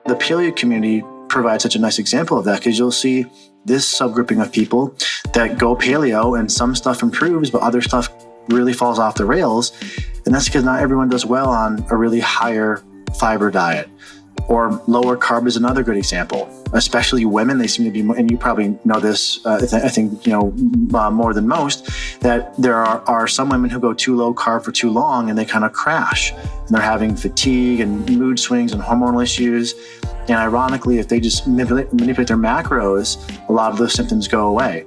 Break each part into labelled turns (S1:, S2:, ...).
S1: The paleo community provides such a nice example of that, because you'll see this subgrouping of people that go paleo and some stuff improves, but other stuff really falls off the rails. And that's because not everyone does well on a really higher fiber diet. Or lower carb is another good example, especially women. They seem to be, and you probably know this, I think, more than most, that there are some women who go too low carb for too long and they kind of crash. And they're having fatigue and mood swings and hormonal issues. And ironically, if they just manipulate their macros, a lot of those symptoms go away.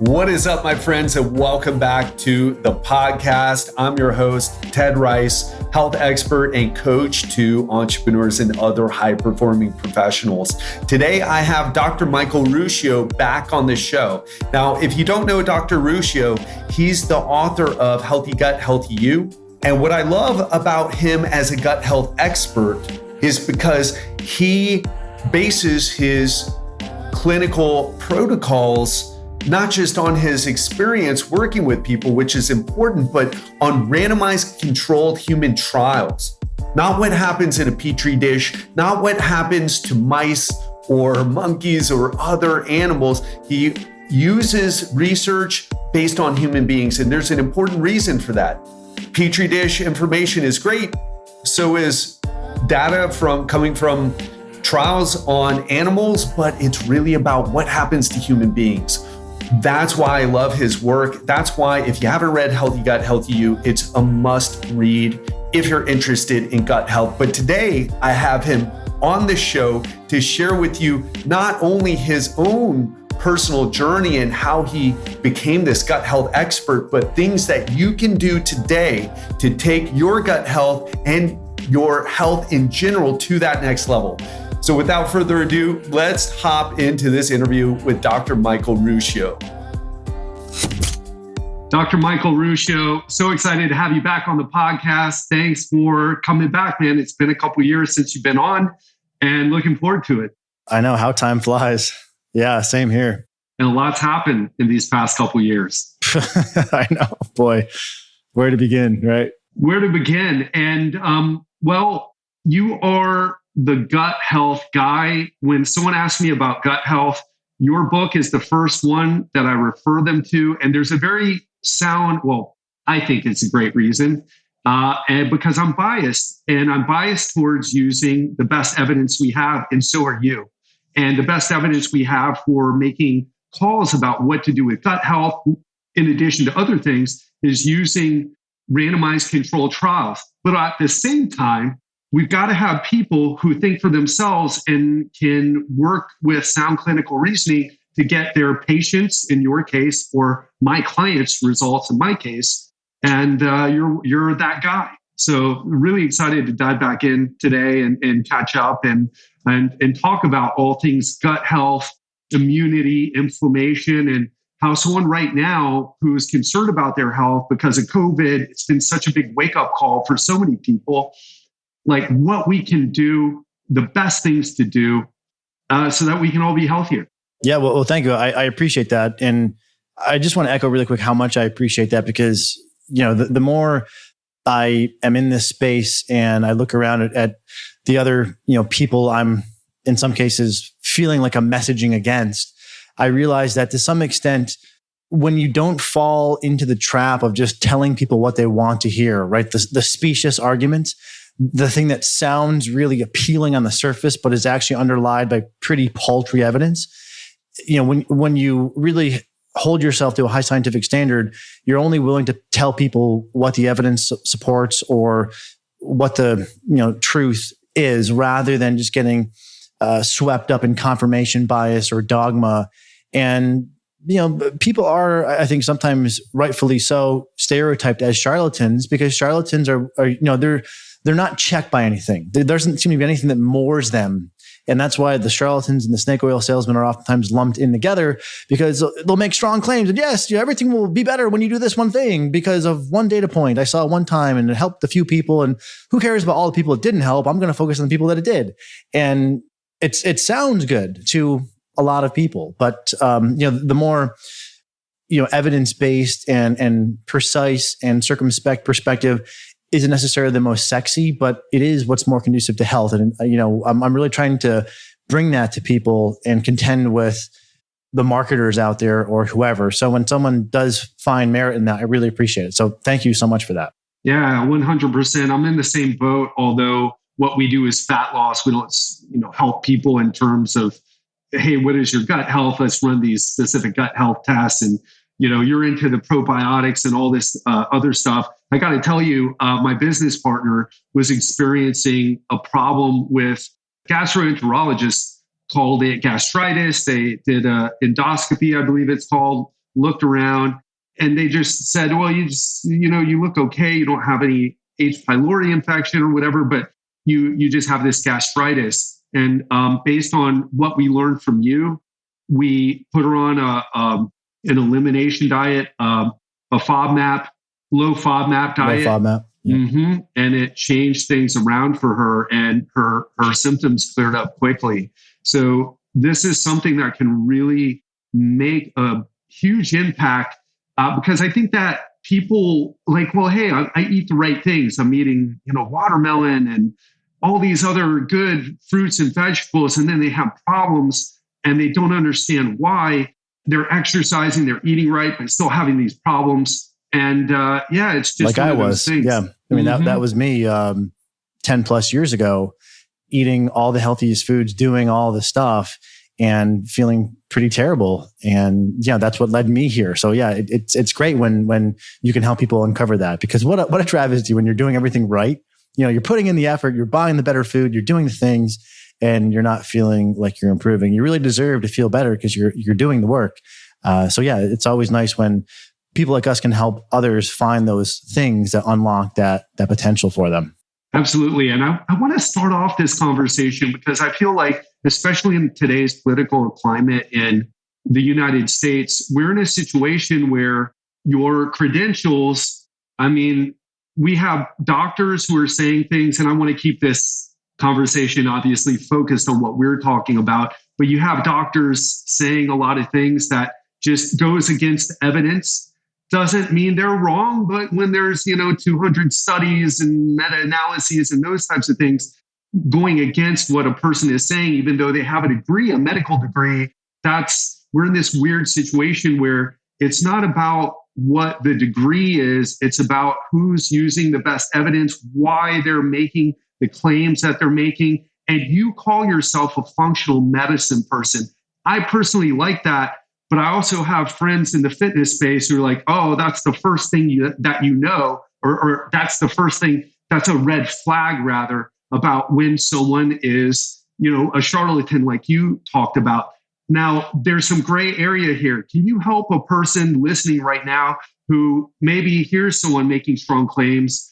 S2: What is up, my friends, and welcome back to the podcast. I'm your host, Ted Ryce, health expert and coach to entrepreneurs and other high-performing professionals. Today, I have Dr. Michael Ruscio back on the show. Now, if you don't know Dr. Ruscio, he's the author of Healthy Gut, Healthy You. And what I love about him as a gut health expert is because he bases his clinical protocols not just on his experience working with people, which is important, but on randomized controlled human trials. Not what happens in a petri dish, not what happens to mice or monkeys or other animals. He uses research based on human beings, and there's an important reason for that. Petri dish information is great, so is data coming from trials on animals, but it's really about what happens to human beings. That's why I love his work. That's why if you haven't read Healthy Gut, Healthy You, it's a must read if you're interested in gut health. But today I have him on the show to share with you not only his own personal journey and how he became this gut health expert, but things that you can do today to take your gut health and your health in general to that next level. So without further ado, let's hop into this interview with Dr. Michael Ruscio. Dr. Michael Ruscio, so excited to have you back on the podcast. Thanks for coming back, man. It's been a couple of years since you've been on, and looking forward to it.
S1: I know how time flies. Yeah, same here.
S2: And a lot's happened in these past couple of years.
S1: I know, boy. Where to begin, right?
S2: Where to begin? And well, you are the gut health guy. When someone asks me about gut health, your book is the first one that I refer them to. And there's a very sound, well, I think it's a great reason. And because I'm biased, and I'm biased towards using the best evidence we have, and so are you. And the best evidence we have for making calls about what to do with gut health, in addition to other things, is using randomized controlled trials. But at the same time, we've got to have people who think for themselves and can work with sound clinical reasoning to get their patients, in your case, or my clients' results, in my case. And you're that guy. So really excited to dive back in today and catch up and talk about all things gut health, immunity, inflammation, and how someone right now who is concerned about their health because of COVID, it's been such a big wake-up call for so many people, like what we can do, the best things to do so that we can all be healthier.
S1: Yeah, well, thank you. I appreciate that. And I just want to echo really quick how much I appreciate that, because, the more I am in this space and I look around at the other, people I'm in some cases feeling like I'm messaging against, I realize that to some extent, when you don't fall into the trap of just telling people what they want to hear, right? The specious arguments, the thing that sounds really appealing on the surface, but is actually underlined by pretty paltry evidence. When you really hold yourself to a high scientific standard, you're only willing to tell people what the evidence supports or what the truth is, rather than just getting swept up in confirmation bias or dogma. And people are, I think, sometimes rightfully so, stereotyped as charlatans, because charlatans are they're not checked by anything. There doesn't seem to be anything that moors them. And that's why the charlatans and the snake oil salesmen are oftentimes lumped in together, because they'll make strong claims. And yes, everything will be better when you do this one thing because of one data point I saw one time and it helped a few people. And who cares about all the people it didn't help? I'm going to focus on the people that it did. And it sounds good to a lot of people, but the more evidence-based and precise and circumspect perspective isn't necessarily the most sexy, but it is what's more conducive to health. And, I'm really trying to bring that to people and contend with the marketers out there or whoever. So when someone does find merit in that, I really appreciate it. So thank you so much for that.
S3: Yeah, 100%. I'm in the same boat, although what we do is fat loss. We don't, help people in terms of, hey, what is your gut health? Let's run these specific gut health tests. And, you're into the probiotics and all this other stuff. I got to tell you, my business partner was experiencing a problem with gastroenterologists, called it gastritis. They did an endoscopy, I believe it's called, looked around, and they just said, well, you look okay. You don't have any H. pylori infection or whatever, but you just have this gastritis. And based on what we learned from you, we put her on an elimination diet, a FODMAP, low FODMAP diet.
S1: Low FODMAP. Yeah.
S3: Mm-hmm. And it changed things around for her, and her symptoms cleared up quickly. So this is something that can really make a huge impact, because I think that people like, well, hey, I eat the right things. I'm eating, watermelon and all these other good fruits and vegetables, and then they have problems and they don't understand why. They're exercising, they're eating right, but still having these problems. And it's just
S1: like I was.
S3: Things.
S1: Yeah, I mean that was me 10 plus years ago, eating all the healthiest foods, doing all the stuff, and feeling pretty terrible. And that's what led me here. So it's great when you can help people uncover that, because what a travesty when you're doing everything right. You're putting in the effort, you're buying the better food, you're doing the things, and you're not feeling like you're improving. You really deserve to feel better because you're doing the work. It's always nice when people like us can help others find those things that unlock that potential for them.
S3: Absolutely. And I want to start off this conversation because I feel like, especially in today's political climate in the United States, we're in a situation where your credentials, we have doctors who are saying things, and I want to keep this conversation obviously focused on what we're talking about, but you have doctors saying a lot of things that just goes against evidence. Doesn't mean they're wrong, but when there's 200 studies and meta-analyses and those types of things going against what a person is saying, even though they have a medical degree, we're in this weird situation where it's not about what the degree is, it's about who's using the best evidence, why they're making the claims that they're making. And you call yourself a functional medicine person. I personally like that. But I also have friends in the fitness space who are like, oh, that's the first thing or that's the first thing, that's a red flag rather, about when someone is, a charlatan like you talked about. Now, there's some gray area here. Can you help a person listening right now who maybe hears someone making strong claims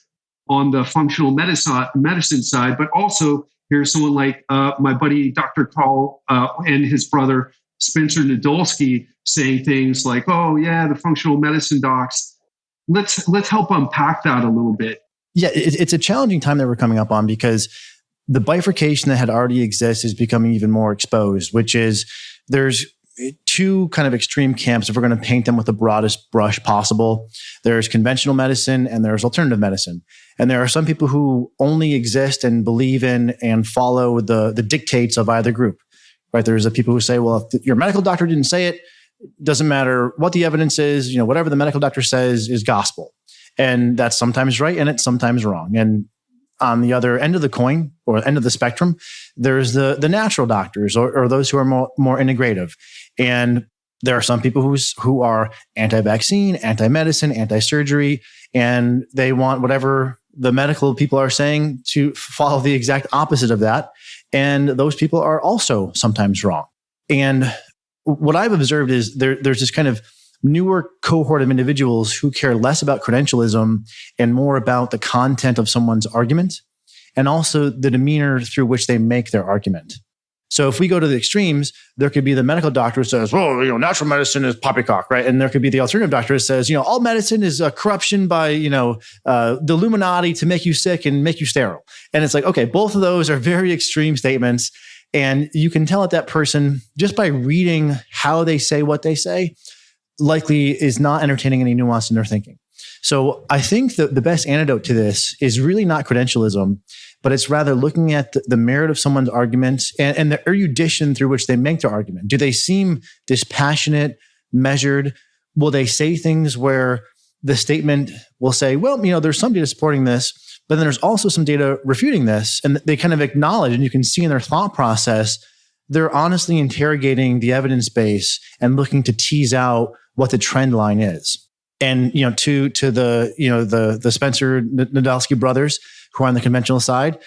S3: on the functional medicine side, but also here's someone like my buddy, Dr. Carl, and his brother, Spencer Nadolsky, saying things like, oh yeah, the functional medicine docs. Let's help unpack that a little bit.
S1: Yeah, it's a challenging time that we're coming up on because the bifurcation that had already exists is becoming even more exposed, which is there's two kind of extreme camps, if we're going to paint them with the broadest brush possible. There's conventional medicine and there's alternative medicine. And there are some people who only exist and believe in and follow the dictates of either group. Right? There's the people who say, well, if your medical doctor didn't say it, doesn't matter what the evidence is, whatever the medical doctor says is gospel. And that's sometimes right and it's sometimes wrong. And on the other end of the coin or end of the spectrum, there's the natural doctors or those who are more integrative. And there are some people who are anti-vaccine, anti-medicine, anti-surgery, and they want whatever the medical people are saying to follow the exact opposite of that. And those people are also sometimes wrong. And what I've observed is there's this kind of newer cohort of individuals who care less about credentialism and more about the content of someone's argument and also the demeanor through which they make their argument. So if we go to the extremes, there could be the medical doctor who says, well, natural medicine is poppycock, right? And there could be the alternative doctor who says, all medicine is a corruption by, the Illuminati to make you sick and make you sterile. And it's like, okay, both of those are very extreme statements. And you can tell that person just by reading how they say what they say, likely is not entertaining any nuance in their thinking. So I think the best antidote to this is really not credentialism, but it's rather looking at the merit of someone's arguments and the erudition through which they make their argument. Do they seem dispassionate, measured? Will they say things where the statement will say, well, there's some data supporting this, but then there's also some data refuting this. And they kind of acknowledge, and you can see in their thought process, they're honestly interrogating the evidence base and looking to tease out what the trend line is. And, to the Spencer Nadolsky brothers who are on the conventional side,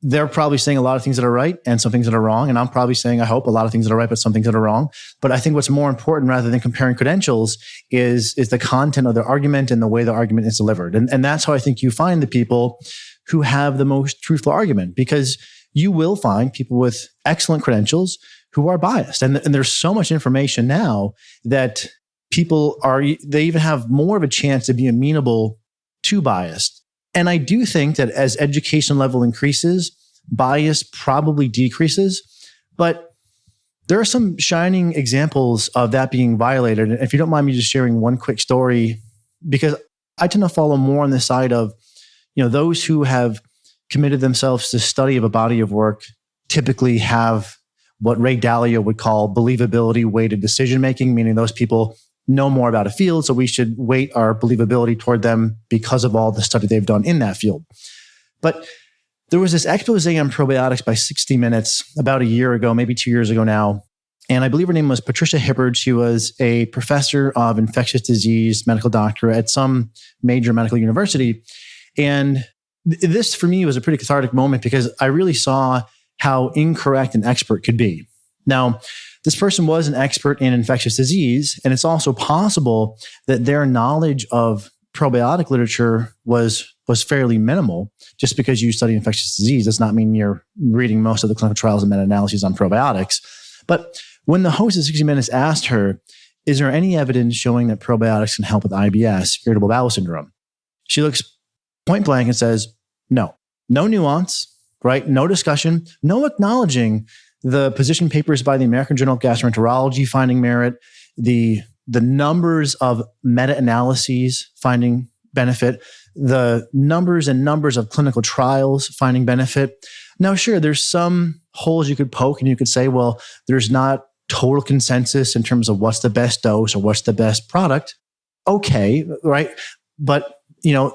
S1: they're probably saying a lot of things that are right and some things that are wrong. And I'm probably saying, I hope, a lot of things that are right, but some things that are wrong. But I think what's more important rather than comparing credentials is the content of their argument and the way the argument is delivered. And that's how I think you find the people who have the most truthful argument, because you will find people with excellent credentials who are biased. And there's so much information now that they even have more of a chance to be amenable to bias. And I do think that as education level increases, bias probably decreases. But there are some shining examples of that being violated. And if you don't mind me just sharing one quick story, because I tend to follow more on the side of, those who have committed themselves to study of a body of work typically have what Ray Dalio would call believability weighted decision making, meaning those people know more about a field, so we should weight our believability toward them because of all the study they've done in that field. But there was this expose on probiotics by 60 Minutes about a year ago, maybe 2 years ago now. And I believe her name was Patricia Hibbard. She was a professor of infectious disease, medical doctor at some major medical university. And this, for me, was a pretty cathartic moment because I really saw how incorrect an expert could be. Now, this person was an expert in infectious disease, and it's also possible that their knowledge of probiotic literature was fairly minimal. Just because you study infectious disease does not mean you're reading most of the clinical trials and meta-analyses on probiotics. But when the host of 60 Minutes asked her, is there any evidence showing that probiotics can help with IBS, irritable bowel syndrome? She looks point blank and says, no. No nuance, right? No discussion, no acknowledging the position papers by the American Journal of Gastroenterology finding merit, the numbers of meta-analyses finding benefit, the numbers and numbers of clinical trials finding benefit. Now, sure, there's some holes you could poke and you could say, well, there's not total consensus in terms of what's the best dose or what's the best product. Okay, right? But,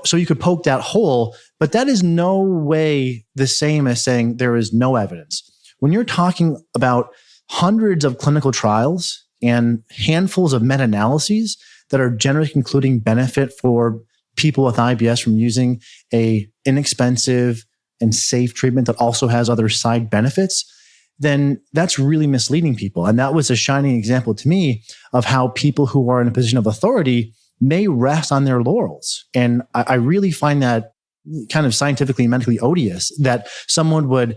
S1: so you could poke that hole, but that is no way the same as saying there is no evidence. When you're talking about hundreds of clinical trials and handfuls of meta-analyses that are generally concluding benefit for people with IBS from using a inexpensive and safe treatment that also has other side benefits, then that's really misleading people. And that was a shining example to me of how people who are in a position of authority may rest on their laurels. And I really find that kind of scientifically and medically odious that someone would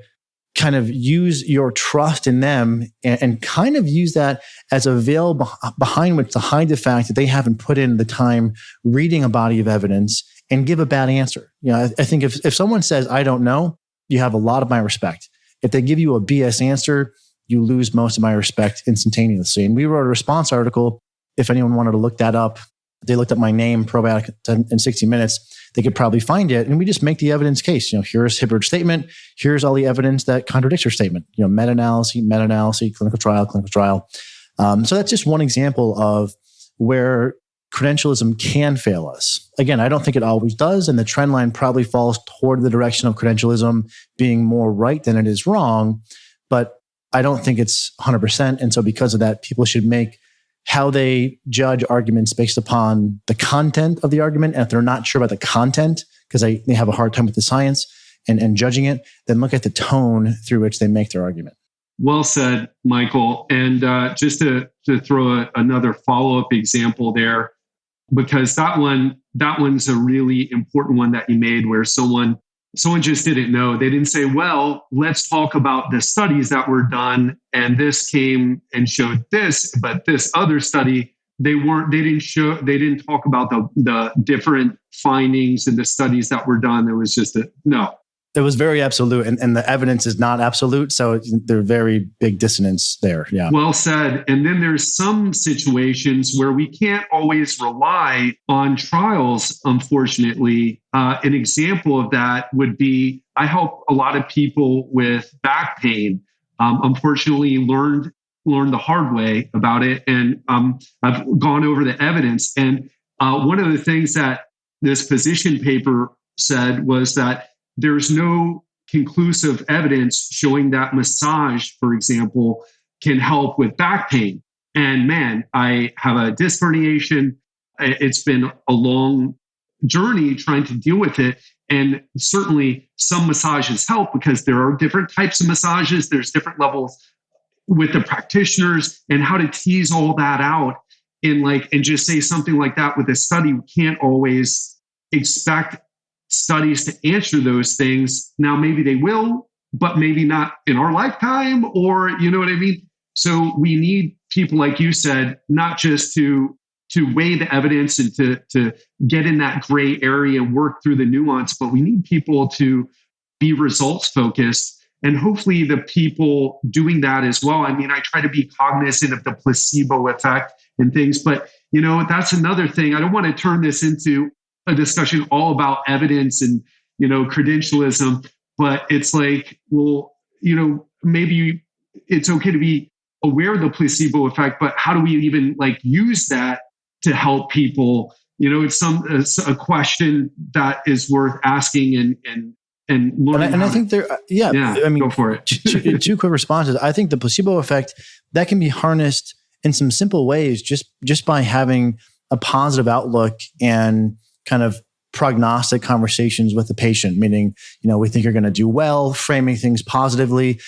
S1: kind of use your trust in them and kind of use that as a veil behind which to hide the fact that they haven't put in the time reading a body of evidence and give a bad answer. I think if someone says, I don't know, you have a lot of my respect. If they give you a BS answer, you lose most of my respect instantaneously. And we wrote a response article. If anyone wanted to look that up, they looked up my name, Probiotic in 60 Minutes, they could probably find it. And we just make the evidence case. Here's Hibbard's statement. Here's all the evidence that contradicts her statement. Meta-analysis, clinical trial. So that's just one example of where credentialism can fail us. Again, I don't think it always does. And the trend line probably falls toward the direction of credentialism being more right than it is wrong. But I don't think it's 100%. And so because of that, people should make how they judge arguments based upon the content of the argument. And if they're not sure about the content, because they have a hard time with the science and judging it, then look at the tone through which they make their argument.
S3: Well said, Michael. And just to throw another follow-up example there, because that one's a really important one that you made, where someone just didn't know. They didn't say, well, let's talk about the studies that were done, and this came and showed this, but this other study, they didn't talk about the different findings and the studies that were done. There was just no.
S1: It was very absolute, and the evidence is not absolute. So there's very big dissonance there. Yeah.
S3: Well said. And then there's some situations where we can't always rely on trials, unfortunately. An example of that would be I help a lot of people with back pain. Unfortunately, learned the hard way about it. And I've gone over the evidence. And one of the things that this position paper said was that there's no conclusive evidence showing that massage, for example, can help with back pain. And man, I have a disc herniation. It's been a long journey trying to deal with it. And certainly some massages help because there are different types of massages. There's different levels with the practitioners, and how to tease all that out and just say something like that with a study. We can't always expect studies to answer those things. Now, maybe they will, but maybe not in our lifetime, or you know what I mean? So we need people, like you said, not just to weigh the evidence and to get in that gray area and work through the nuance, but we need people to be results focused. And hopefully the people doing that as well. I mean, I try to be cognizant of the placebo effect and things, but that's another thing. I don't want to turn this into a discussion all about evidence and, credentialism, but it's like, well, maybe it's okay to be aware of the placebo effect, but how do we even use that to help people? It's a question that is worth asking and learning.
S1: And I think I mean,
S3: go for it.
S1: two quick responses. I think the placebo effect that can be harnessed in some simple ways, just by having a positive outlook and kind of prognostic conversations with the patient, meaning, we think you're going to do well, framing things positively,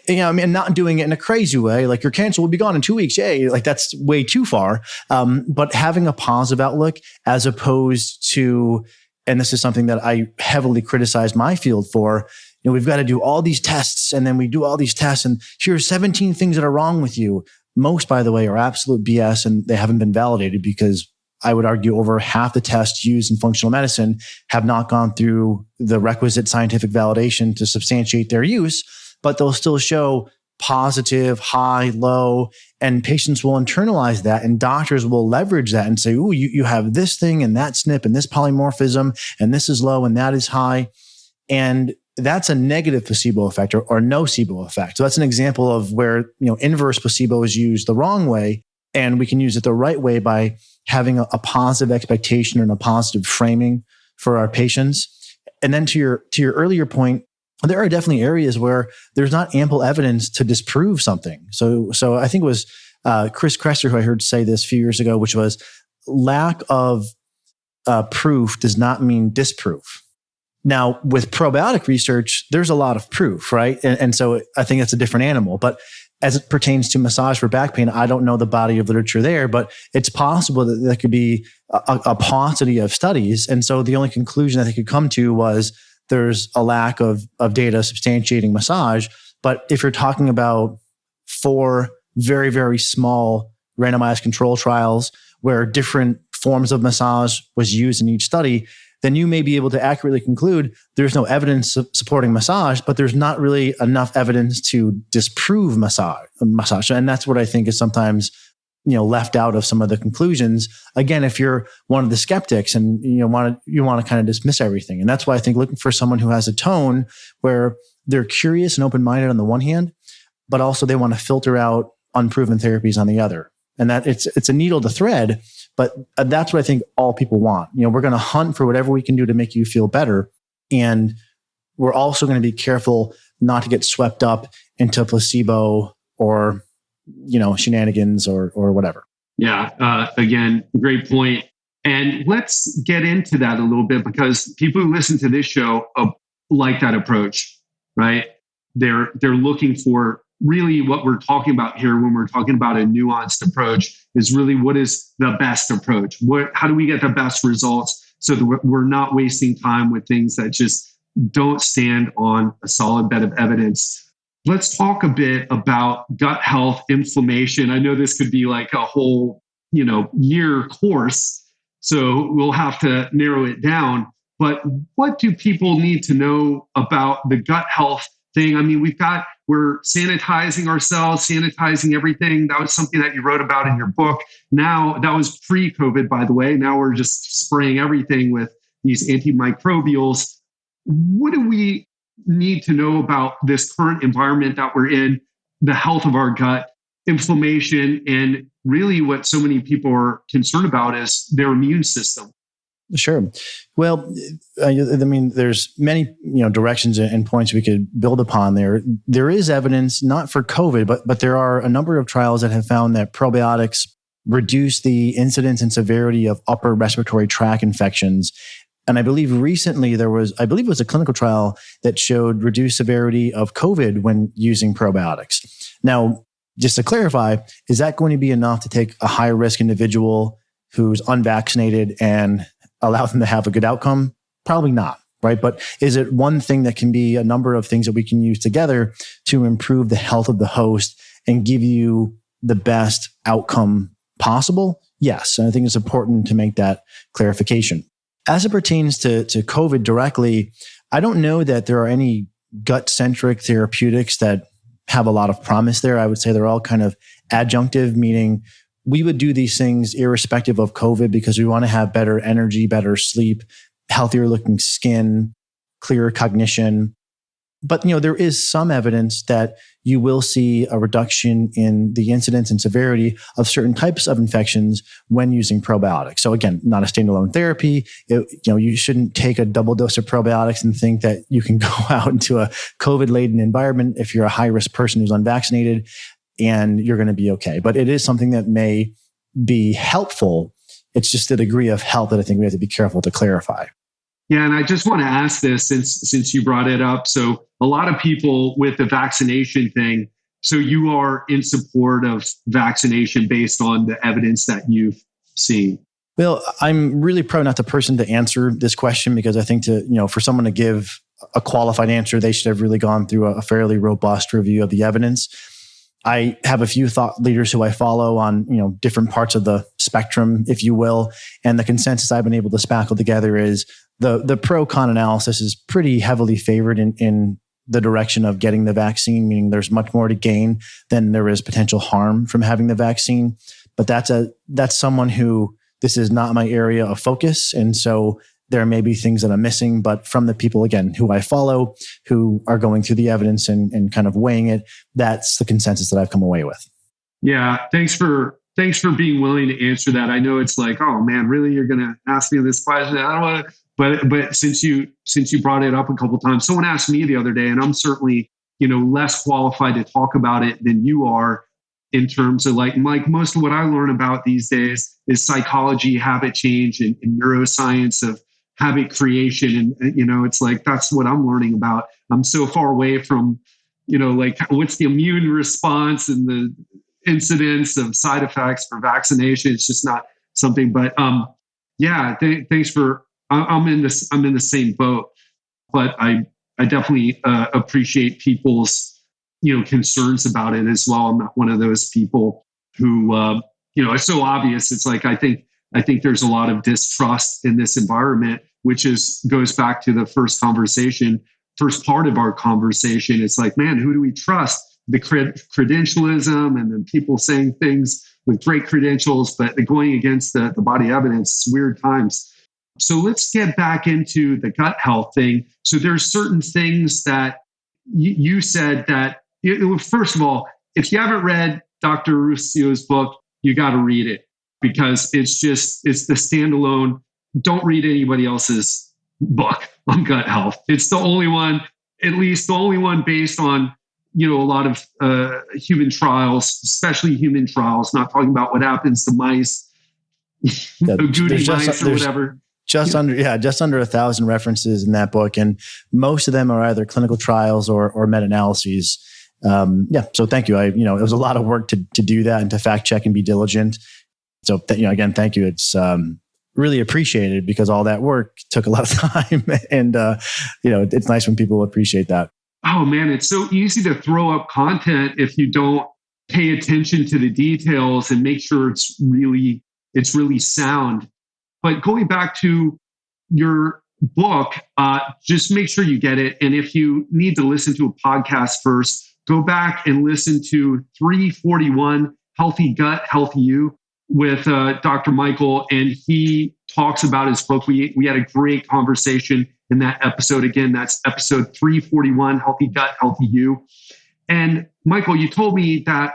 S1: not doing it in a crazy way, like your cancer will be gone in 2 weeks. Yay. Like that's way too far. But having a positive outlook as opposed to, and this is something that I heavily criticize my field for, we've got to do all these tests, and then we do all these tests, and here's 17 things that are wrong with you. Most, by the way, are absolute BS, and they haven't been validated because I would argue over half the tests used in functional medicine have not gone through the requisite scientific validation to substantiate their use, but they'll still show positive, high, low, and patients will internalize that, and doctors will leverage that and say, "Ooh, you have this thing and that SNP and this polymorphism, and this is low and that is high." And that's a negative placebo effect or nocebo effect. So that's an example of where, inverse placebo is used the wrong way, and we can use it the right way by having a positive expectation and a positive framing for our patients. And then to your earlier point, there are definitely areas where there's not ample evidence to disprove something. So I think it was Chris Kresser who I heard say this a few years ago, which was lack of proof does not mean disproof. Now, with probiotic research, there's a lot of proof, right? And so I think it's a different animal. But as it pertains to massage for back pain, I don't know the body of literature there, but it's possible that there could be a paucity of studies. And so the only conclusion that they could come to was there's a lack of data substantiating massage. But if you're talking about 4 very, very small randomized control trials where different forms of massage was used in each study, then you may be able to accurately conclude there's no evidence supporting massage, but there's not really enough evidence to disprove massage. And that's what I think is sometimes, left out of some of the conclusions. Again, if you're one of the skeptics and you want to kind of dismiss everything. And that's why I think looking for someone who has a tone where they're curious and open-minded on the one hand, but also they want to filter out unproven therapies on the other. And that it's a needle to thread, but that's what I think all people want. We're going to hunt for whatever we can do to make you feel better. And we're also going to be careful not to get swept up into placebo or, shenanigans or whatever.
S3: Yeah. Again, great point. And let's get into that a little bit because people who listen to this show like that approach, right? They're looking for really what we're talking about here when we're talking about a nuanced approach is really what is the best approach? How do we get the best results so that we're not wasting time with things that just don't stand on a solid bed of evidence? Let's talk a bit about gut health, inflammation. I know this could be like a whole, year course, so we'll have to narrow it down. But what do people need to know about the gut health thing? I mean, we're sanitizing ourselves, sanitizing everything. That was something that you wrote about in your book. Now, that was pre-COVID, by the way. Now we're just spraying everything with these antimicrobials. What do we need to know about this current environment that we're in, the health of our gut, inflammation, and really what so many people are concerned about is their immune system?
S1: Sure. Well, I mean, there's many directions and points we could build upon there. There is evidence, not for COVID, but there are a number of trials that have found that probiotics reduce the incidence and severity of upper respiratory tract infections. And I believe recently it was a clinical trial that showed reduced severity of COVID when using probiotics. Now, just to clarify, is that going to be enough to take a high risk individual who's unvaccinated and allow them to have a good outcome? Probably not, right? But is it one thing that can be a number of things that we can use together to improve the health of the host and give you the best outcome possible? Yes. And I think it's important to make that clarification. As it pertains to COVID directly, I don't know that there are any gut-centric therapeutics that have a lot of promise there. I would say they're all kind of adjunctive, meaning we would do these things irrespective of COVID because we want to have better energy, better sleep, healthier looking skin, clearer cognition. But there is some evidence that you will see a reduction in the incidence and severity of certain types of infections when using probiotics. So again, not a standalone therapy. You shouldn't take a double dose of probiotics and think that you can go out into a COVID-laden environment if you're a high-risk person who's unvaccinated and you're going to be okay. But it is something that may be helpful. It's just the degree of health that I think we have to be careful to clarify.
S3: Yeah, and I just want to ask this since you brought it up. So a lot of people with the vaccination thing, so you are in support of vaccination based on the evidence that you've seen?
S1: Well, I'm really probably not the person to answer this question because I think for someone to give a qualified answer, they should have really gone through a fairly robust review of the evidence. I have a few thought leaders who I follow on, different parts of the spectrum, if you will. And the consensus I've been able to spackle together is the pro-con analysis is pretty heavily favored in the direction of getting the vaccine, meaning there's much more to gain than there is potential harm from having the vaccine. But that's someone who, this is not my area of focus. And so there may be things that I'm missing, but from the people, again, who I follow, who are going through the evidence and kind of weighing it, that's the consensus that I've come away with.
S3: Yeah. Thanks for being willing to answer that. I know it's like, oh man, really? You're going to ask me this question? I don't want to, but since you brought it up a couple of times, someone asked me the other day, and I'm certainly, less qualified to talk about it than you are in terms of like most of what I learn about these days is psychology, habit change, and neuroscience of habit creation. And, it's like, that's what I'm learning about. I'm so far away from, what's the immune response and the incidence of side effects for vaccination. It's just not something, but thanks for, I'm in the same boat, but I definitely appreciate people's, concerns about it as well. I'm not one of those people who, it's so obvious. It's like, I think there's a lot of distrust in this environment, which goes back to the first part of our conversation. It's like, man, who do we trust? The credentialism and then people saying things with great credentials, but going against the body evidence, weird times. So let's get back into the gut health thing. So there's certain things that you said that, first of all, if you haven't read Dr. Ruscio's book, you got to read it because it's the standalone. Don't read anybody else's book on gut health. It's the only one, at least the only one based on, a lot of human trials, especially human trials, not talking about what happens to mice, goody mice or whatever.
S1: Just under 1,000 references in that book. And most of them are either clinical trials or meta-analyses. So thank you. It was a lot of work to do that and to fact check and be diligent. So, again, thank you. It's really appreciated because all that work took a lot of time. And, it's nice when people appreciate that.
S3: Oh man, it's so easy to throw up content if you don't pay attention to the details and make sure it's really sound. But going back to your book, just make sure you get it. And if you need to listen to a podcast first, go back and listen to 341 Healthy Gut, Healthy You with Dr. Michael. And he talks about his book. We had a great conversation in that episode. Again, that's episode 341, Healthy Gut, Healthy You. And Michael, you told me that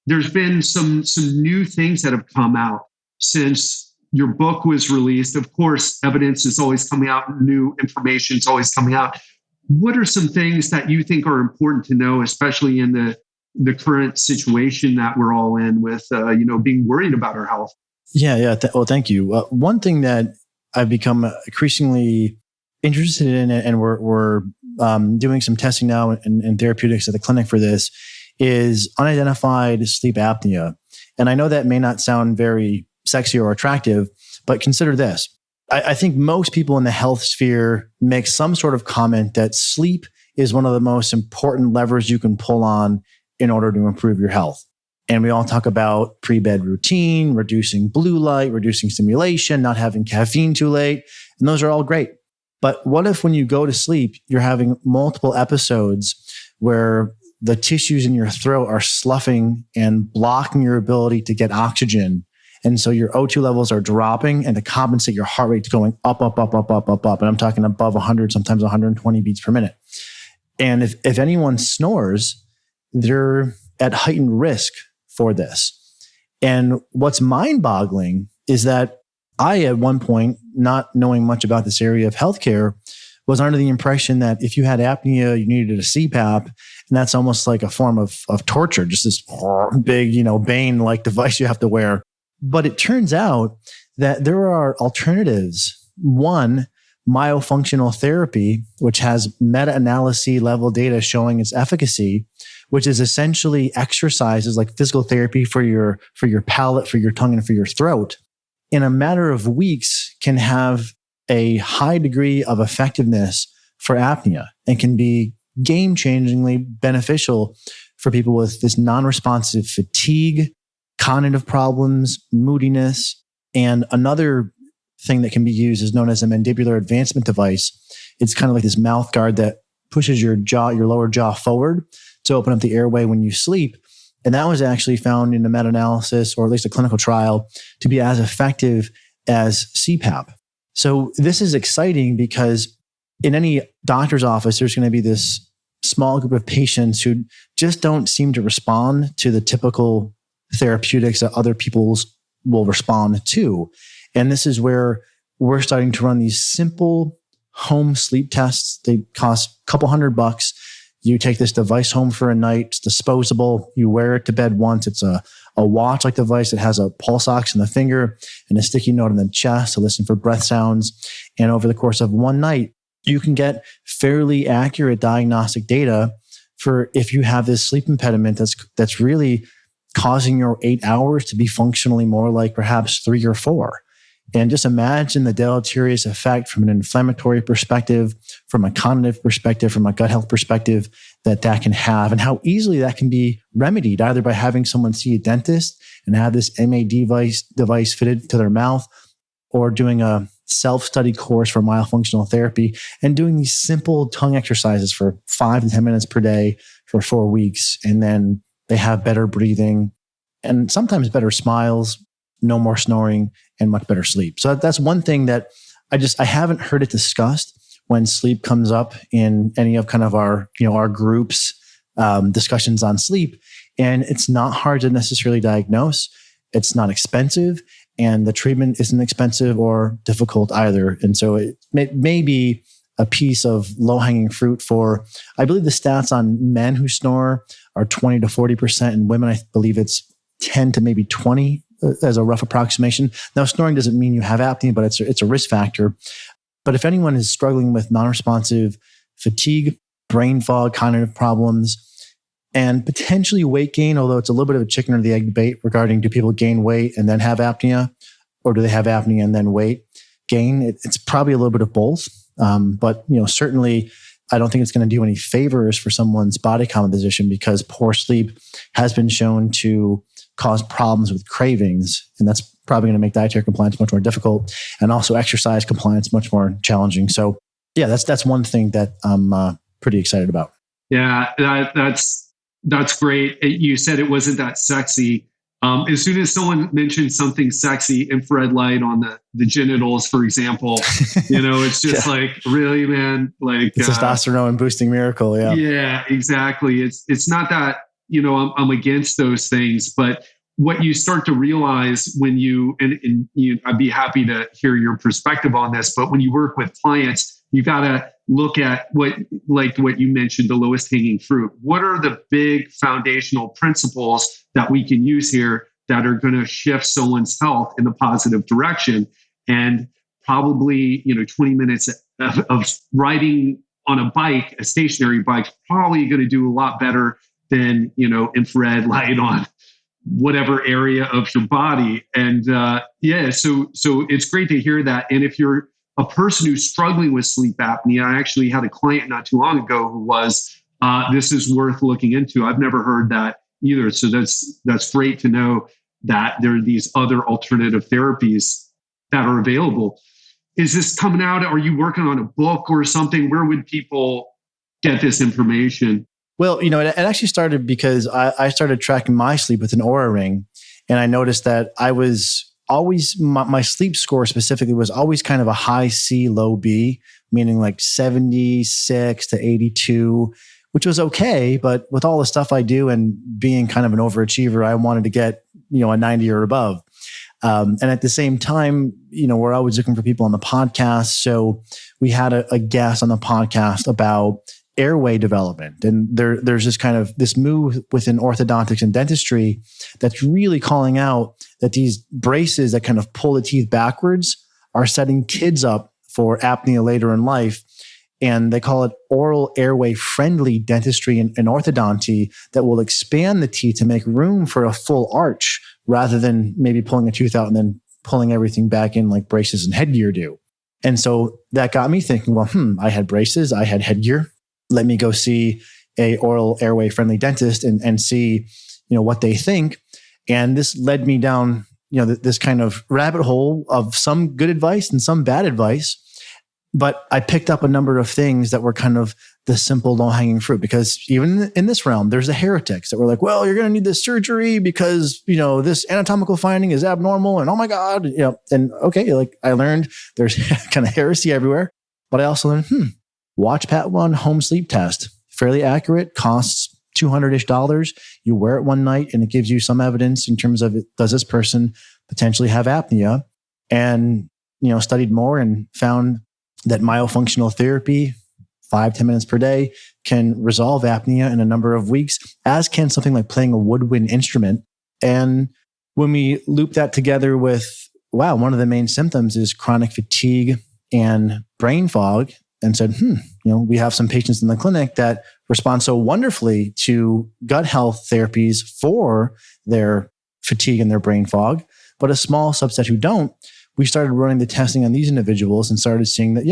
S3: there's been some new things that have come out since your book was released. Of course, evidence is always coming out, new information is always coming out. What are some things that you think are important to know, especially in the current situation that we're all in with, being worried about our health?
S1: Yeah. Well, thank you. One thing that I've become increasingly interested in, and we're doing some testing now in therapeutics at the clinic for this, is unidentified sleep apnea. And I know that may not sound very sexy or attractive, but consider this. I think most people in the health sphere make some sort of comment that sleep is one of the most important levers you can pull on in order to improve your health. And we all talk about pre-bed routine, reducing blue light, reducing stimulation, not having caffeine too late. And those are all great. But what if when you go to sleep, you're having multiple episodes where the tissues in your throat are sloughing and blocking your ability to get oxygen? And so your O2 levels are dropping, and to compensate, your heart rate's going up. And I'm talking above 100, sometimes 120 beats per minute. And if anyone snores, they're at heightened risk for this. And what's mind-boggling is that I, at one point, not knowing much about this area of healthcare, was under the impression that if you had apnea, you needed a CPAP, and that's almost like a form of torture, just this big, Bane-like device you have to wear. But it turns out that there are alternatives. One, myofunctional therapy, which has meta-analysis level data showing its efficacy, which is essentially exercises like physical therapy for your palate, for your tongue, and for your throat, in a matter of weeks can have a high degree of effectiveness for apnea and can be game-changingly beneficial for people with this non-responsive fatigue, cognitive problems, moodiness. And another thing that can be used is known as a mandibular advancement device. It's kind of like this mouth guard that pushes your lower jaw forward to open up the airway when you sleep. And that was actually found in a meta-analysis, or at least a clinical trial, to be as effective as CPAP. So this is exciting because in any doctor's office, there's going to be this small group of patients who just don't seem to respond to the typical therapeutics that other people will respond to. And this is where we're starting to run these simple home sleep tests. They cost a couple $100. You take this device home for a night. It's disposable. You wear it to bed once. It's a watch-like device that has a pulse ox in the finger and a sticky note in the chest to listen for breath sounds. And over the course of one night, you can get fairly accurate diagnostic data for if you have this sleep impediment that's really causing your 8 hours to be functionally more like perhaps 3 or 4. And just imagine the deleterious effect from an inflammatory perspective, from a cognitive perspective, from a gut health perspective that can have, and how easily that can be remedied either by having someone see a dentist and have this MAD device fitted to their mouth, or doing a self-study course for myofunctional therapy and doing these simple tongue exercises for 5 to 10 minutes per day for 4 weeks. And then they have better breathing and sometimes better smiles, no more snoring, and much better sleep. So that's one thing that I haven't heard it discussed when sleep comes up in any of kind of our groups, discussions on sleep. And it's not hard to necessarily diagnose. It's not expensive, and the treatment isn't expensive or difficult either. And so it may be a piece of low-hanging fruit for, I believe the stats on men who snore are 20 to 40%, and women, I believe it's 10 to maybe 20 as a rough approximation. Now, snoring doesn't mean you have apnea, but it's a risk factor. But if anyone is struggling with non-responsive fatigue, brain fog, cognitive problems, and potentially weight gain, although it's a little bit of a chicken or the egg debate regarding do people gain weight and then have apnea, or do they have apnea and then weight gain? It's probably a little bit of both. But certainly I don't think it's going to do any favors for someone's body composition, because poor sleep has been shown to cause problems with cravings. And that's probably going to make dietary compliance much more difficult, and also exercise compliance much more challenging. So yeah, that's one thing that I'm pretty excited about.
S3: Yeah, that's great. You said it wasn't that sexy. As soon as someone mentions something sexy, infrared light on the genitals, for example, it's just like, really, man, like
S1: it's testosterone boosting miracle. Yeah.
S3: Yeah, exactly. It's not that, I'm against those things, but what you start to realize when I'd be happy to hear your perspective on this, but when you work with clients, you got to look at what you mentioned, the lowest hanging fruit. What are the big foundational principles that we can use here that are going to shift someone's health in the positive direction? And probably, 20 minutes of riding on a bike, a stationary bike, probably going to do a lot better than, infrared light on whatever area of your body. And so it's great to hear that. And if you're a person who's struggling with sleep apnea, I actually had a client not too long ago who was, this is worth looking into. I've never heard that either. So that's great to know that there are these other alternative therapies that are available. Is this coming out? Are you working on a book or something? Where would people get this information?
S1: Well, it actually started because I started tracking my sleep with an Oura ring, and I noticed that I was always, my sleep score specifically was always kind of a high C, low B, meaning like 76 to 82, which was okay. But with all the stuff I do and being kind of an overachiever, I wanted to get, a 90 or above. And at the same time, we're always looking for people on the podcast. So we had a guest on the podcast about airway development. And there's this kind of this move within orthodontics and dentistry that's really calling out that these braces that kind of pull the teeth backwards are setting kids up for apnea later in life. And they call it oral airway friendly dentistry and orthodonty that will expand the teeth to make room for a full arch rather than maybe pulling a tooth out and then pulling everything back in like braces and headgear do. And so that got me thinking, well, I had braces, I had headgear. Let me go see a oral airway friendly dentist and see, what they think. And this led me down, this kind of rabbit hole of some good advice and some bad advice. But I picked up a number of things that were kind of the simple low hanging fruit, because even in this realm, there's the heretics that were like, well, you're going to need this surgery because, this anatomical finding is abnormal. And oh my God, and okay, like I learned there's kind of heresy everywhere, but I also learned, watch Pat One home sleep test, fairly accurate, costs $200-ish. You wear it one night and it gives you some evidence in terms of does this person potentially have apnea? And, studied more and found that myofunctional therapy, 5-10 minutes per day, can resolve apnea in a number of weeks, as can something like playing a woodwind instrument. And when we loop that together with, one of the main symptoms is chronic fatigue and brain fog, and said, we have some patients in the clinic that respond so wonderfully to gut health therapies for their fatigue and their brain fog, but a small subset who don't. We started running the testing on these individuals and started seeing that,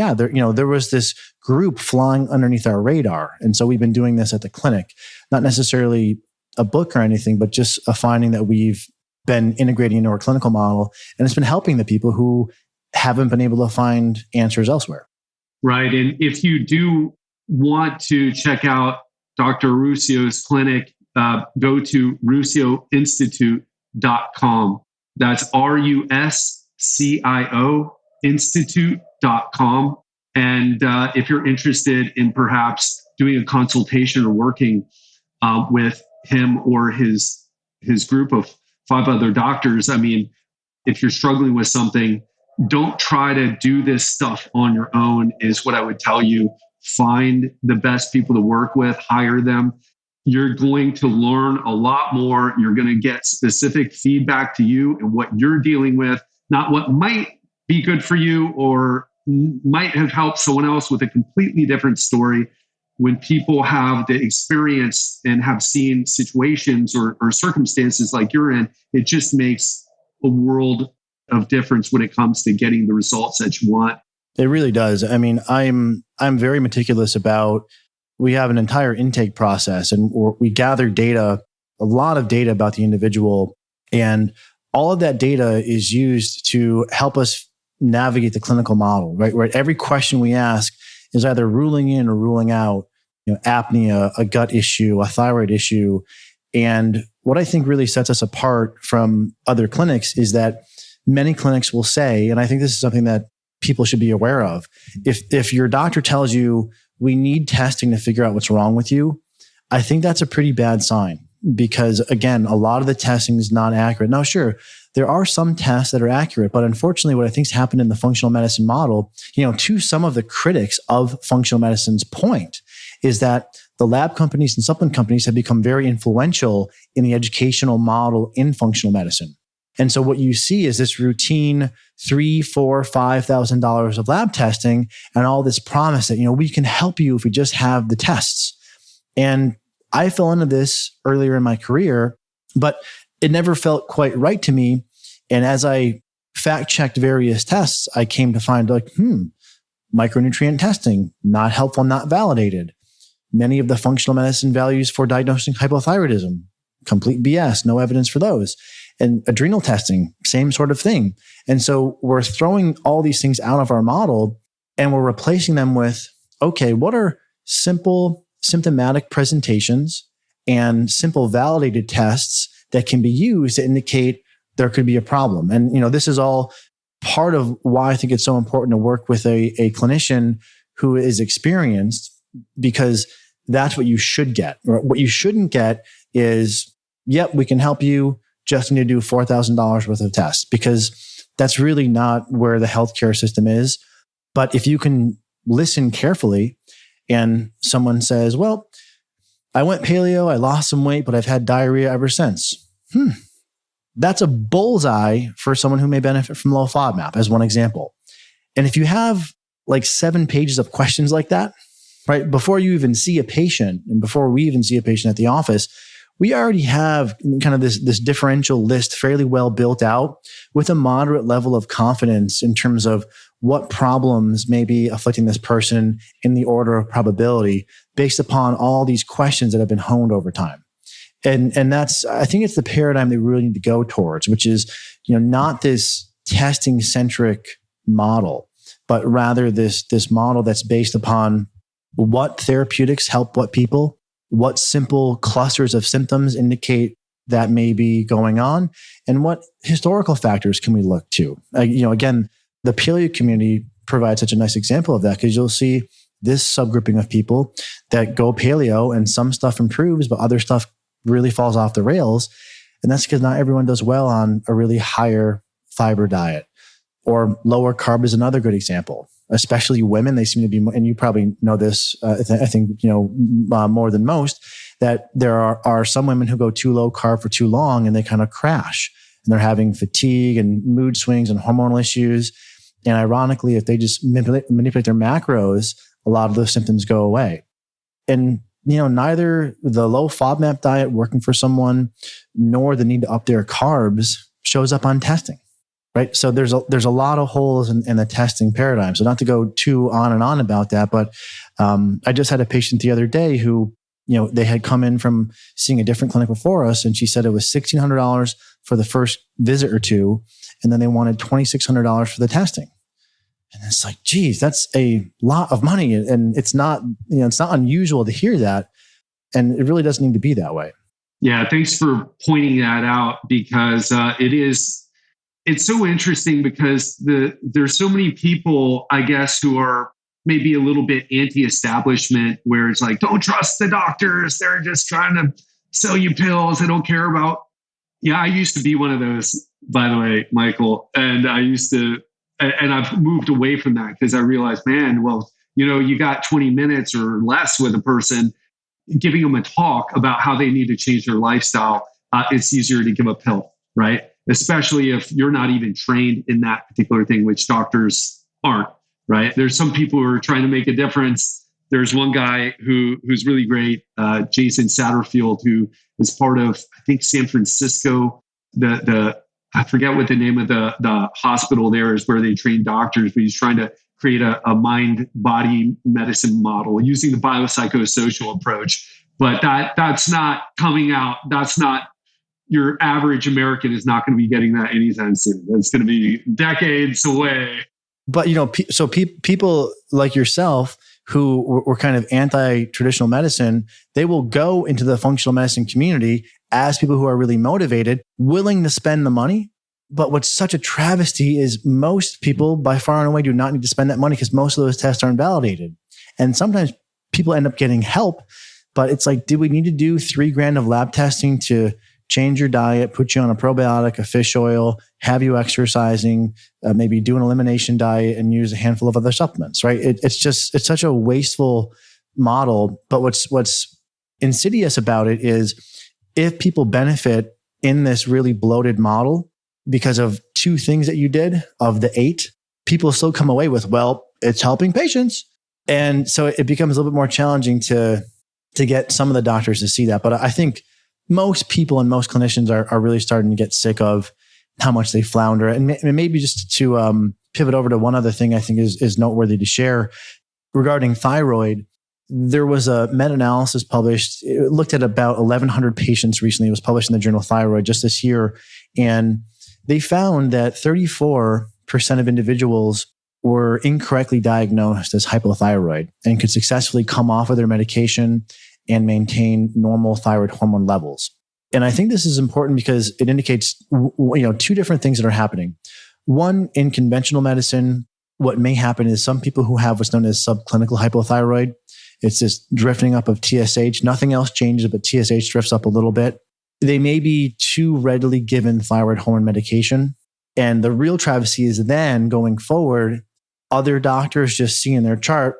S1: there was this group flying underneath our radar. And so we've been doing this at the clinic, not necessarily a book or anything, but just a finding that we've been integrating into our clinical model. And it's been helping the people who haven't been able to find answers elsewhere.
S3: Right. And if you do want to check out Dr. Ruscio's clinic, go to ruscioinstitute.com. That's RUSCIO institute.com. And if you're interested in perhaps doing a consultation or working with him or his group of 5 other doctors, if you're struggling with something, don't try to do this stuff on your own is what I would tell you. Find the best people to work with, hire them. You're going to learn a lot more. You're going to get specific feedback to you and what you're dealing with, not what might be good for you or might have helped someone else with a completely different story. When people have the experience and have seen situations or circumstances like you're in, it just makes a world of difference when it comes to getting the results that you want.
S1: It really does. I'm very meticulous about, we have an entire intake process and we gather data, a lot of data about the individual. And all of that data is used to help us navigate the clinical model, right? Where every question we ask is either ruling in or ruling out, apnea, a gut issue, a thyroid issue. And what I think really sets us apart from other clinics is that many clinics will say, and I think this is something that people should be aware of. If your doctor tells you we need testing to figure out what's wrong with you, I think that's a pretty bad sign because again, a lot of the testing is not accurate. Now, sure, there are some tests that are accurate, but unfortunately what I think's happened in the functional medicine model, to some of the critics of functional medicine's point is that the lab companies and supplement companies have become very influential in the educational model in functional medicine. And so what you see is this routine $3,000, $4,000, $5,000 of lab testing and all this promise that, we can help you if we just have the tests. And I fell into this earlier in my career, but it never felt quite right to me. And as I fact checked various tests, I came to find micronutrient testing, not helpful, not validated. Many of the functional medicine values for diagnosing hypothyroidism, complete BS, no evidence for those. And adrenal testing, same sort of thing. And so we're throwing all these things out of our model and we're replacing them with, okay, what are simple symptomatic presentations and simple validated tests that can be used to indicate there could be a problem? And, this is all part of why I think it's so important to work with a clinician who is experienced, because that's what you should get. What you shouldn't get is, yep, we can help you, just need to do $4,000 worth of tests, because that's really not where the healthcare system is. But if you can listen carefully and someone says, well, I went paleo, I lost some weight, but I've had diarrhea ever since. That's a bullseye for someone who may benefit from low FODMAP as one example. And if you have like 7 pages of questions like that, right, before you even see a patient and before we even see a patient at the office, we already have kind of this differential list fairly well built out with a moderate level of confidence in terms of what problems may be afflicting this person in the order of probability based upon all these questions that have been honed over time. And that's, I think it's the paradigm that we really need to go towards, which is, not this testing centric model, but rather this model that's based upon what therapeutics help what people, what simple clusters of symptoms indicate that may be going on, and what historical factors can we look to. Again, the paleo community provides such a nice example of that, because you'll see this subgrouping of people that go paleo and some stuff improves, but other stuff really falls off the rails. And that's because not everyone does well on a really higher fiber diet, or lower carb is another good example. Especially women, they seem to be, and you probably know this, I think, more than most, that there are some women who go too low carb for too long and they kind of crash and they're having fatigue and mood swings and hormonal issues. And ironically, if they just manipulate their macros, a lot of those symptoms go away. And, neither the low FODMAP diet working for someone nor the need to up their carbs shows up on testing. Right. So there's a lot of holes in the testing paradigm. So not to go too on and on about that, but I just had a patient the other day who, they had come in from seeing a different clinic before us, and she said it was $1,600 for the first visit or two, and then they wanted $2,600 for the testing. And it's like, geez, that's a lot of money, and it's not unusual to hear that, and it really doesn't need to be that way.
S3: Yeah, thanks for pointing that out, because it's so interesting, because there's so many people, I guess, who are maybe a little bit anti-establishment, where it's like, don't trust the doctors. They're just trying to sell you pills. They don't care about. Yeah, I used to be one of those, by the way, Michael. And I've moved away from that, because I realized, man, well, you got 20 minutes or less with a person, giving them a talk about how they need to change their lifestyle. It's easier to give a pill, right? Especially if you're not even trained in that particular thing, which doctors aren't, right? There's some people who are trying to make a difference. There's one guy who's really great, Jason Satterfield, who is part of, I think, San Francisco. I forget what the name of the hospital there is where they train doctors, but he's trying to create a mind-body medicine model using the biopsychosocial approach. But that's not coming out. That's not your average American is not going to be getting that anytime soon. That's going to be decades away.
S1: But, people like yourself who were kind of anti-traditional medicine, they will go into the functional medicine community as people who are really motivated, willing to spend the money. But what's such a travesty is most people by far and away do not need to spend that money because most of those tests aren't validated. And sometimes people end up getting help, but it's like, do we need to do $3,000 of lab testing to change your diet, put you on a probiotic, a fish oil, have you exercising, maybe do an elimination diet and use a handful of other supplements, right? It's such a wasteful model. But what's insidious about it is if people benefit in this really bloated model because of 2 things that you did of the 8, people still come away with, well, it's helping patients. And so it becomes a little bit more challenging to get some of the doctors to see that. But I think most people and most clinicians are really starting to get sick of how much they flounder. And maybe just to pivot over to one other thing I think is noteworthy to share regarding thyroid. There was a meta-analysis published. It looked at about 1,100 patients recently. It was published in the journal Thyroid just this year. And they found that 34% of individuals were incorrectly diagnosed as hypothyroid and could successfully come off of their medication and maintain normal thyroid hormone levels. And I think this is important because it indicates, 2 different things that are happening. One, in conventional medicine, what may happen is some people who have what's known as subclinical hypothyroid, it's this drifting up of TSH. Nothing else changes, but TSH drifts up a little bit. They may be too readily given thyroid hormone medication. And the real travesty is then going forward, other doctors just see in their chart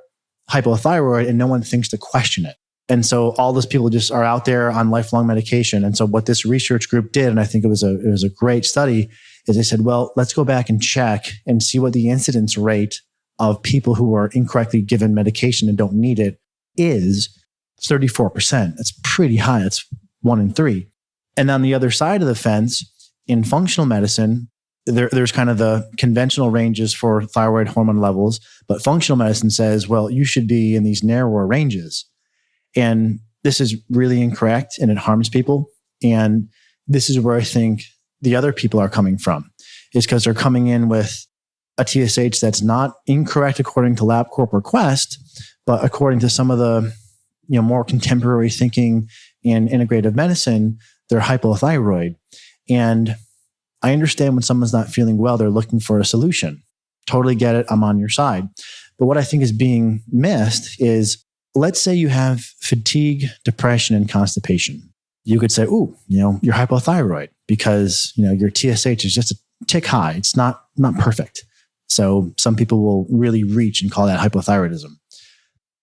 S1: hypothyroid and no one thinks to question it. And so all those people just are out there on lifelong medication. And so what this research group did, and I think it was a great study, is they said, well, let's go back and check and see what the incidence rate of people who are incorrectly given medication and don't need it is. 34%. That's pretty high. That's 1 in 3. And on the other side of the fence, in functional medicine, there's kind of the conventional ranges for thyroid hormone levels, but functional medicine says, well, you should be in these narrower ranges. And this is really incorrect and it harms people. And this is where I think the other people are coming from, is because they're coming in with a TSH that's not incorrect according to LabCorp or Quest, but according to some of the more contemporary thinking in integrative medicine, they're hypothyroid. And I understand when someone's not feeling well, they're looking for a solution. Totally get it. I'm on your side. But what I think is being missed is, let's say you have fatigue, depression, and constipation. You could say, you're hypothyroid because, your TSH is just a tick high. It's not perfect. So some people will really reach and call that hypothyroidism.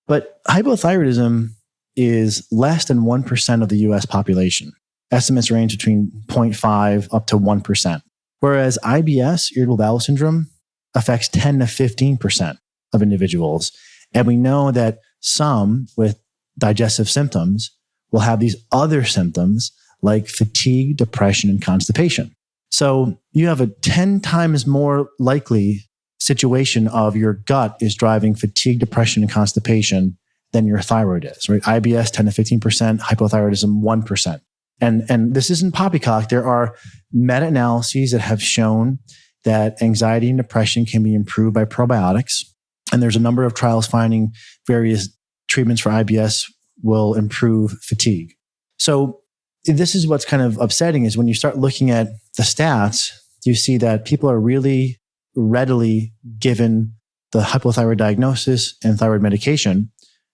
S1: But hypothyroidism is less than 1% of the US population. Estimates range between 0.5 up to 1%. Whereas IBS, irritable bowel syndrome, affects 10 to 15% of individuals. And we know that some with digestive symptoms will have these other symptoms like fatigue, depression, and constipation. So you have a 10 times more likely situation of your gut is driving fatigue, depression, and constipation than your thyroid is, right? IBS, 10 to 15%, hypothyroidism, 1%. And this isn't poppycock. There are meta-analyses that have shown that anxiety and depression can be improved by probiotics. And there's a number of trials finding various treatments for IBS will improve fatigue. So this is what's kind of upsetting is when you start looking at the stats, you see that people are really readily given the hypothyroid diagnosis and thyroid medication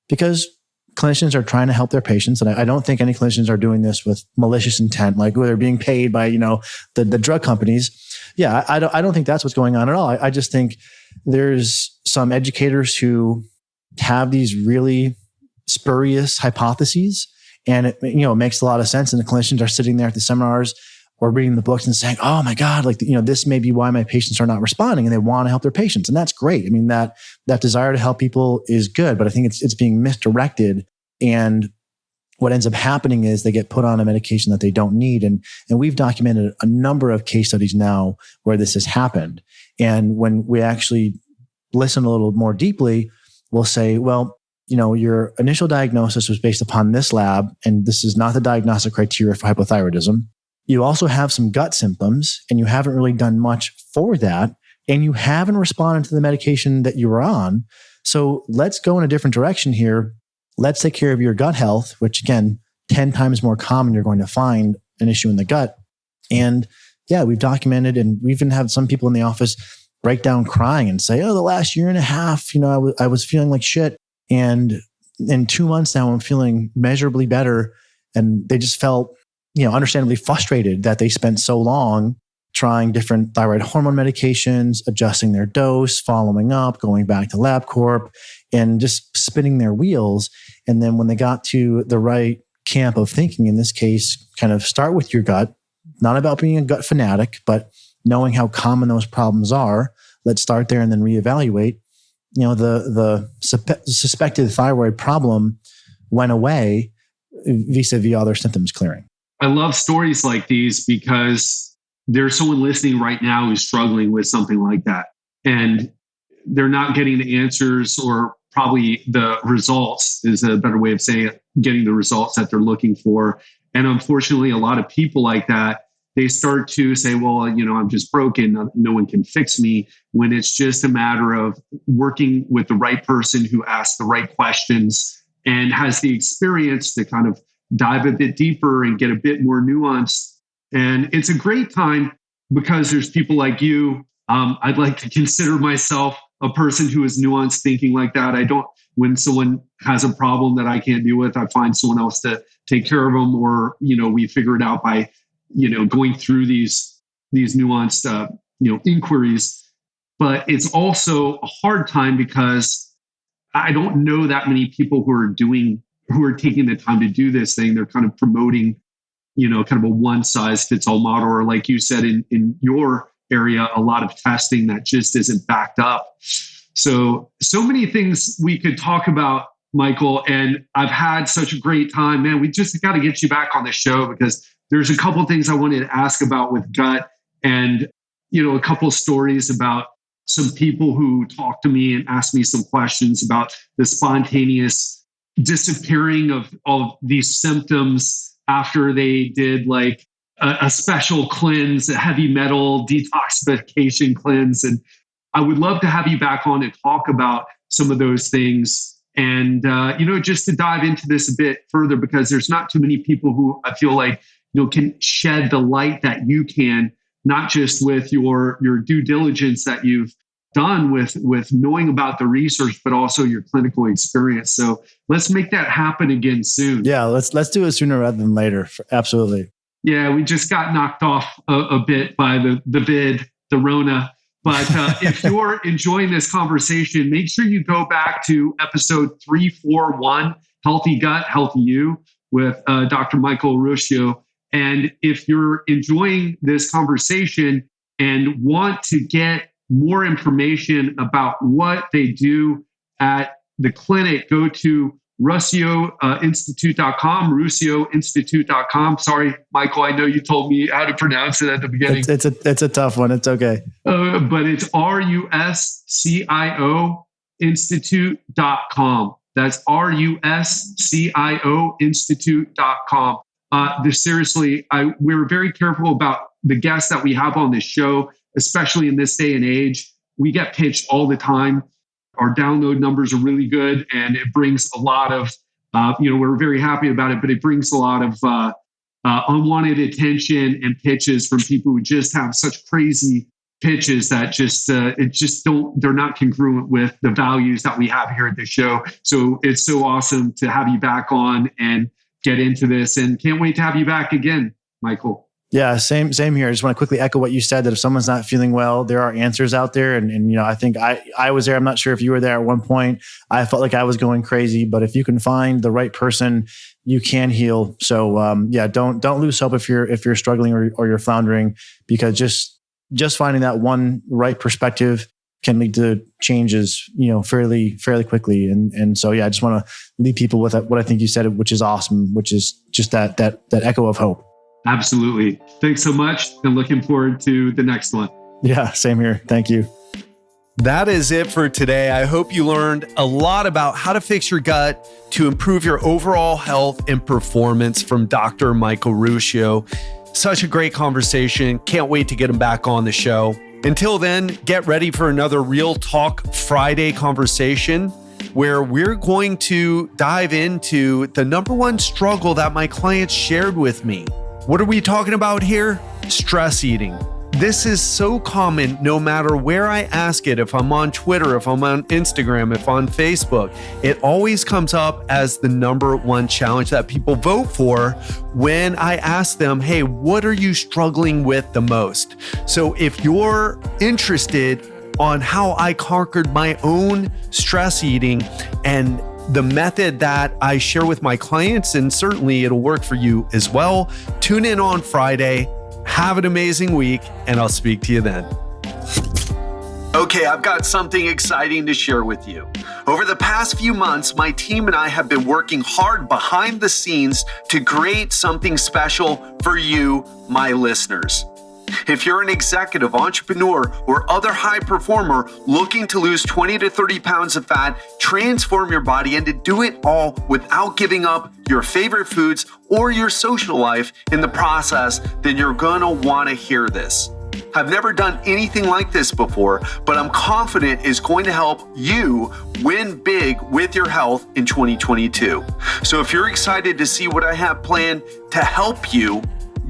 S1: because clinicians are trying to help their patients. And I don't think any clinicians are doing this with malicious intent, like they're being paid by, the drug companies. Yeah, I don't think that's what's going on at all. I just think there's some educators who have these really spurious hypotheses, and it makes a lot of sense. And the clinicians are sitting there at the seminars or reading the books and saying, "Oh my God, this may be why my patients are not responding," and they want to help their patients, and that's great. I mean, that desire to help people is good, but I think it's being misdirected, and what ends up happening is they get put on a medication that they don't need. And we've documented a number of case studies now where this has happened. And when we actually listen a little more deeply, we'll say, well, your initial diagnosis was based upon this lab, and this is not the diagnostic criteria for hypothyroidism. You also have some gut symptoms and you haven't really done much for that. And you haven't responded to the medication that you were on. So let's go in a different direction here. Let's take care of your gut health, which again, 10 times more common you're going to find an issue in the gut. And yeah, we've documented, and we even had some people in the office break down crying and say, oh, the last year and a half, I was feeling like shit. And in 2 months now, I'm feeling measurably better. And they just felt, understandably frustrated that they spent so long trying different thyroid hormone medications, adjusting their dose, following up, going back to LabCorp, and just spinning their wheels. And then when they got to the right camp of thinking, in this case, kind of start with your gut, not about being a gut fanatic, but knowing how common those problems are. Let's start there and then reevaluate. The suspected thyroid problem went away vis-a-vis other symptoms clearing.
S3: I love stories like these because there's someone listening right now who's struggling with something like that. And they're not getting the answers, or probably the results is a better way of saying it, getting the results that they're looking for. And unfortunately, a lot of people like that, they start to say, well, I'm just broken. No one can fix me, when it's just a matter of working with the right person who asks the right questions and has the experience to kind of dive a bit deeper and get a bit more nuanced. And it's a great time because there's people like you. I'd like to consider myself a person who is nuanced thinking like that. When someone has a problem that I can't deal with, I find someone else to take care of them, or, we figure it out by, going through these nuanced, inquiries. But it's also a hard time because I don't know that many people who are taking the time to do this thing. They're kind of promoting, kind of a one-size-fits-all model, or like you said in your area, a lot of testing that just isn't backed up. So many things we could talk about, Michael, and I've had such a great time, man. We just got to get you back on the show because there's a couple of things I wanted to ask about with gut, and, a couple of stories about some people who talked to me and asked me some questions about the spontaneous disappearing of all these symptoms after they did like a special cleanse, a heavy metal detoxification cleanse. And I would love to have you back on and talk about some of those things. And, just to dive into this a bit further, because there's not too many people who I feel like, can shed the light that you can, not just with your due diligence that you've done with knowing about the research, but also your clinical experience. So let's make that happen again soon.
S1: Yeah, let's do it sooner rather than later. Absolutely.
S3: Yeah, we just got knocked off a bit by the vid, the Rona. But if you're enjoying this conversation, make sure you go back to episode 341, Healthy Gut, Healthy You, with Dr. Michael Ruscio. And if you're enjoying this conversation and want to get more information about what they do at the clinic, go to RuccioInstitute.com, RuccioInstitute.com. Sorry, Michael, I know you told me how to pronounce it at the beginning.
S1: It's a tough one. It's okay.
S3: But it's RUSCIO Institute.com. That's RUSCIO Institute.com. Seriously, we're very careful about the guests that we have on this show, especially in this day and age. We get pitched all the time. Our download numbers are really good, and it brings a lot of, we're very happy about it, but it brings a lot of unwanted attention and pitches from people who just have such crazy pitches that they're not congruent with the values that we have here at the show. So it's so awesome to have you back on and get into this, and can't wait to have you back again, Michael.
S1: Yeah, same here. I just want to quickly echo what you said, that if someone's not feeling well, there are answers out there. And I think I was there. I'm not sure if you were there at one point. I felt like I was going crazy, but if you can find the right person, you can heal. So don't lose hope if you're struggling or you're floundering, because just finding that one right perspective can lead to changes, fairly quickly. And so, I just want to leave people with what I think you said, which is awesome, which is just that echo of hope.
S3: Absolutely. Thanks so much. And looking forward to the next one.
S1: Yeah, same here. Thank you.
S2: That is it for today. I hope you learned a lot about how to fix your gut to improve your overall health and performance from Dr. Michael Ruscio. Such a great conversation. Can't wait to get him back on the show. Until then, get ready for another Real Talk Friday conversation where we're going to dive into the number one struggle that my clients shared with me. What are we talking about here? Stress eating. This is so common no matter where I ask it. If I'm on Twitter, if I'm on Instagram, if on Facebook, it always comes up as the number one challenge that people vote for when I ask them, hey, what are you struggling with the most? So if you're interested on how I conquered my own stress eating and the method that I share with my clients, and certainly it'll work for you as well, tune in on Friday. Have an amazing week, and I'll speak to you then. Okay, I've got something exciting to share with you. Over the past few months, my team and I have been working hard behind the scenes to create something special for you, my listeners. If you're an executive, entrepreneur, or other high performer looking to lose 20 to 30 pounds of fat, transform your body, and to do it all without giving up your favorite foods or your social life in the process, then you're gonna wanna hear this. I've never done anything like this before, but I'm confident it's going to help you win big with your health in 2022. So if you're excited to see what I have planned to help you,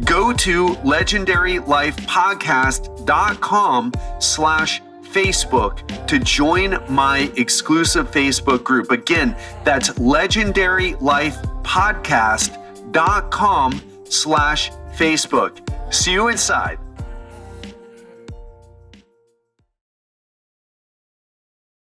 S2: go to legendarylifepodcast.com/Facebook to join my exclusive Facebook group. Again, that's legendarylifepodcast.com/Facebook. See you inside.